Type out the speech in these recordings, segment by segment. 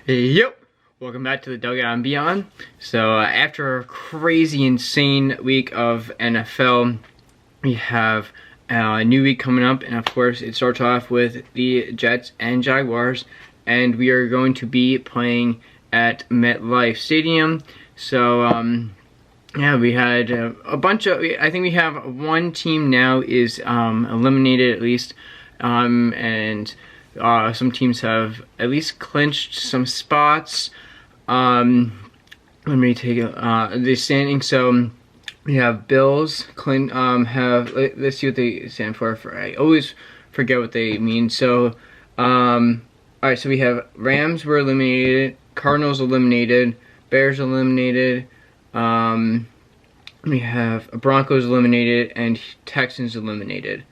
Yep, welcome back to the Dugout and Beyond. So after a crazy, insane week of NFL, we have a new week coming up, and of course it starts off with the Jets and Jaguars, and we are going to be playing at MetLife Stadium. So yeah, we had a bunch of, I think we have one team now is eliminated at least, and some teams have at least clinched some spots. Let me take the standings. So we have Bills, let's see what they stand for. I always forget what they mean. So, alright, so we have Rams were eliminated, Cardinals eliminated, Bears eliminated, we have Broncos eliminated, and Texans eliminated.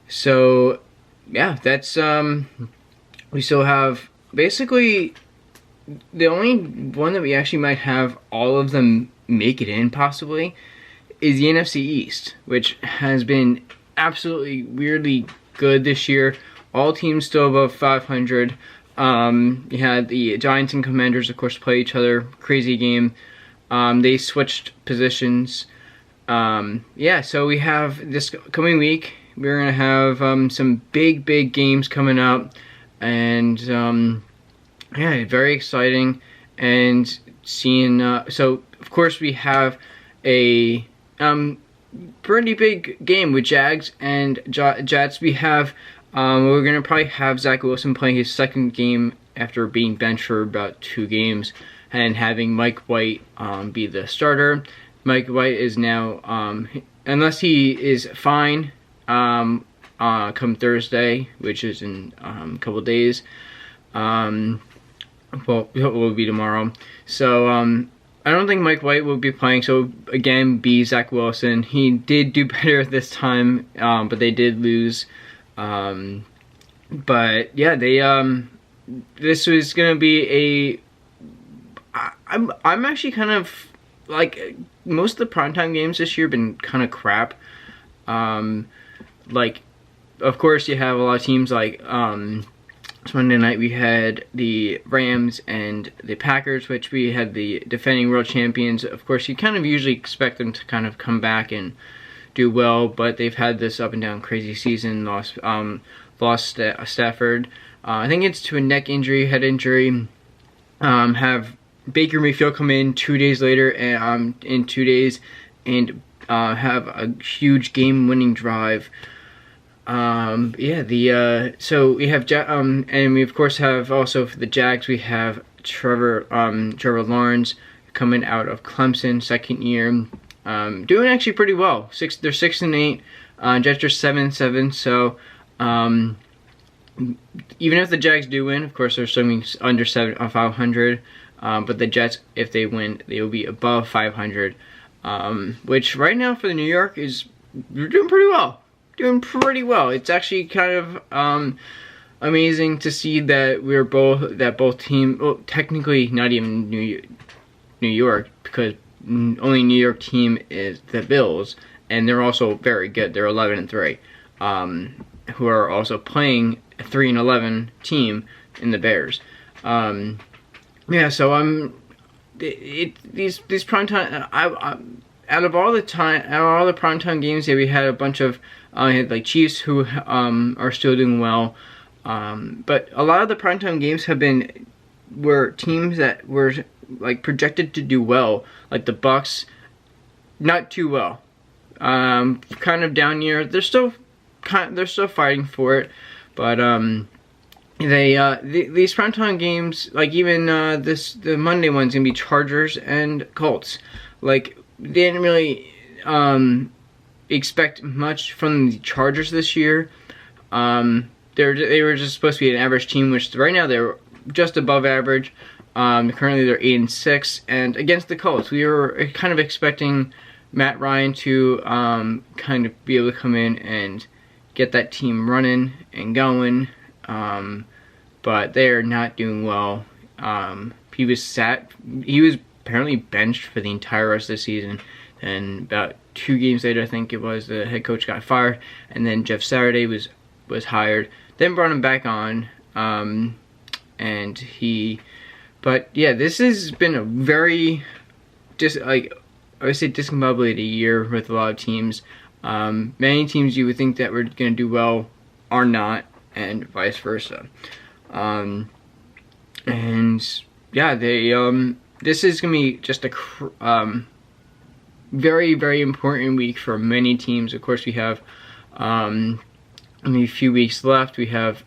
So yeah, that's we still have basically the only one that we actually might have all of them make it in possibly is the NFC East, which has been absolutely weirdly good this year. All teams still above 500. You had the Giants and Commanders, of course, play each other. Crazy game. They switched positions. Yeah, so we have this coming week. We're going to have some big games coming up, and yeah, very exciting. And seeing, so of course we have a pretty big game with Jags and Jets. We have, we're going to probably have Zach Wilson playing his second game after being benched for about 2 games, and having Mike White be the starter. Mike White is now, unless he is fine, come Thursday, which is in a couple days. Well, it will be tomorrow. So I don't think Mike White will be playing. So again, Zach Wilson. He did do better this time, but they did lose. But yeah, they this was gonna be I'm actually kind of like, most of the primetime games this year have been kind of crap. Like, of course you have a lot of teams like Monday night we had the Rams and the Packers, which we had the defending world champions. Of course you kind of usually expect them to kind of come back and do well, but they've had this up and down crazy season. Lost Stafford. I think it's to a neck injury, head injury. Have Baker Mayfield come in 2 days later, and in 2 days, and have a huge game-winning drive. Yeah, so we have and we of course have also for the Jags, we have Trevor Lawrence coming out of Clemson, second year, doing actually pretty well. They're 6-8, Jets are 7-7. So even if the Jags do win, of course they're still under 500. But the Jets, if they win, they will be above 500. Which right now for the New York you're doing pretty well. It's actually kind of amazing to see that both teams, well, technically not even New York, because only New York team is the Bills, and they're also very good. They're 11-3, who are also playing a 3-11 team in the Bears. Yeah, so these primetime, out of all the primetime games, yeah, we had a bunch of had like Chiefs who are still doing well, but a lot of the primetime games were teams that were like projected to do well, like the Bucks, not too well, kind of down here. They're still fighting for it, but these primetime games, like even the Monday one's gonna be Chargers and Colts. Like, they didn't really expect much from the Chargers this year. They were just supposed to be an average team, which right now they're just above average. Currently they're 8-6, and against the Colts, we were kind of expecting Matt Ryan to kind of be able to come in and get that team running and going. But they are not doing well. He was apparently benched for the entire rest of the season, and about 2 games later, I think it was, the head coach got fired, and then Jeff Saturday was hired, then brought him back on. and but yeah, this has been a very I would say discombobulated year with a lot of teams. Many teams you would think that were going to do well are not, and vice versa. And yeah, this is going to be just a very, very important week for many teams. Of course, we have only a few weeks left. We have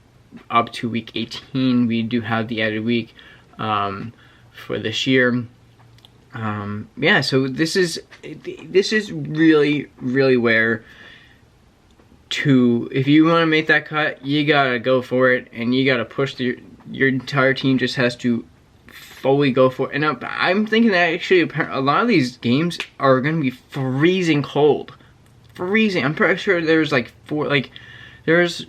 up to week 18. We do have the added week for this year. Yeah, so this is really, really where if you want to make that cut, you gotta go for it, and you gotta push your entire team just has to fully go for it. And I'm thinking that actually a lot of these games are gonna be freezing cold. Freezing. I'm pretty sure there's there's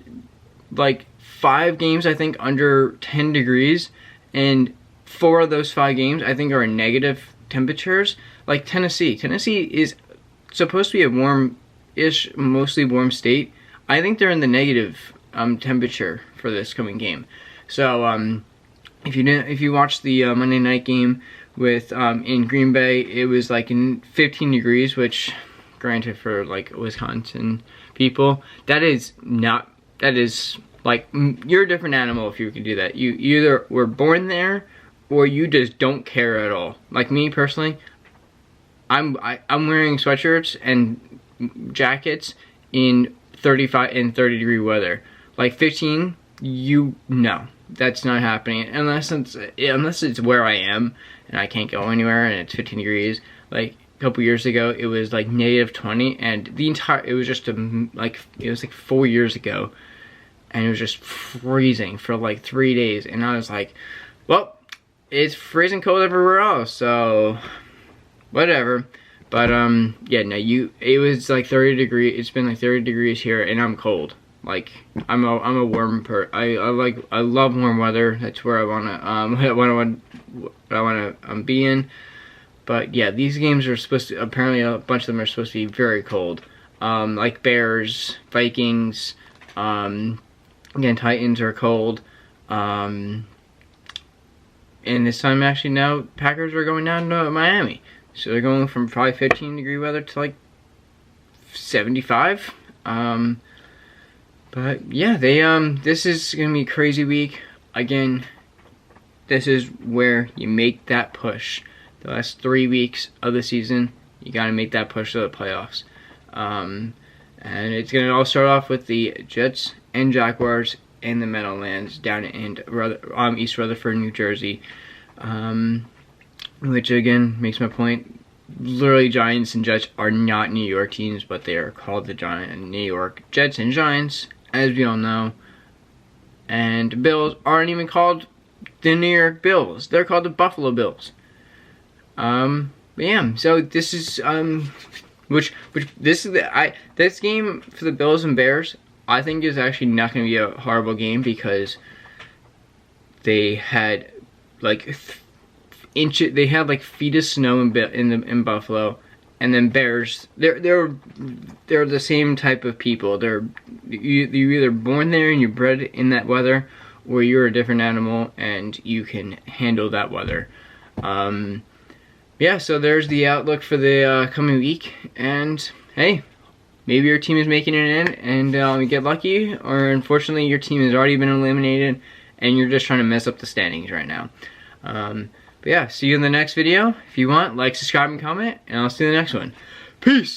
5 games I think under 10 degrees, and 4 of those 5 games I think are in negative temperatures. Like Tennessee is supposed to be a warm-ish, mostly warm state. I think they're in the negative temperature for this coming game. So if you watched the Monday night game with in Green Bay, it was like in 15 degrees, which granted for like Wisconsin people, that is like, you're a different animal if you can do that. You either were born there or you just don't care at all. Like me personally, I'm wearing sweatshirts and jackets in 35 and 30 degree weather. Like 15, no, that's not happening unless it's where I am and I can't go anywhere and it's 15 degrees. Like a couple years ago, it was like negative 20, and it was just it was like 4 years ago, and it was just freezing for like 3 days, and I was like, well, it's freezing cold everywhere else, so whatever. But yeah, no, it was like 30 degrees. It's been like 30 degrees here, and I'm cold. Like I'm a warm I love warm weather. That's where I wanna be in. But yeah, these games are supposed to, apparently a bunch of them are supposed to be very cold. Like Bears, Vikings, again, Titans are cold. And this time actually now Packers are going down to Miami. So they're going from probably 15 degree weather to like 75. But yeah, this is gonna be a crazy week. Again, this is where you make that push. The last 3 weeks of the season, you gotta make that push to the playoffs. And it's gonna all start off with the Jets and Jaguars in the Meadowlands down in East Rutherford, New Jersey. Which again makes my point. Literally, Giants and Jets are not New York teams, but they are called the New York Jets and Giants, as we all know. And Bills aren't even called the New York Bills; they're called the Buffalo Bills. But yeah, so this is this game for the Bills and Bears, I think is actually not going to be a horrible game, because they had like feet of snow in Buffalo, and then Bears, they're the same type of people. You're either born there and you're bred in that weather, or you're a different animal and you can handle that weather. Yeah, so there's the outlook for the coming week, and hey, maybe your team is making it in and you get lucky, or unfortunately your team has already been eliminated and you're just trying to mess up the standings right now. But yeah, see you in the next video. If you want, like, subscribe, and comment, and I'll see you in the next one. Peace!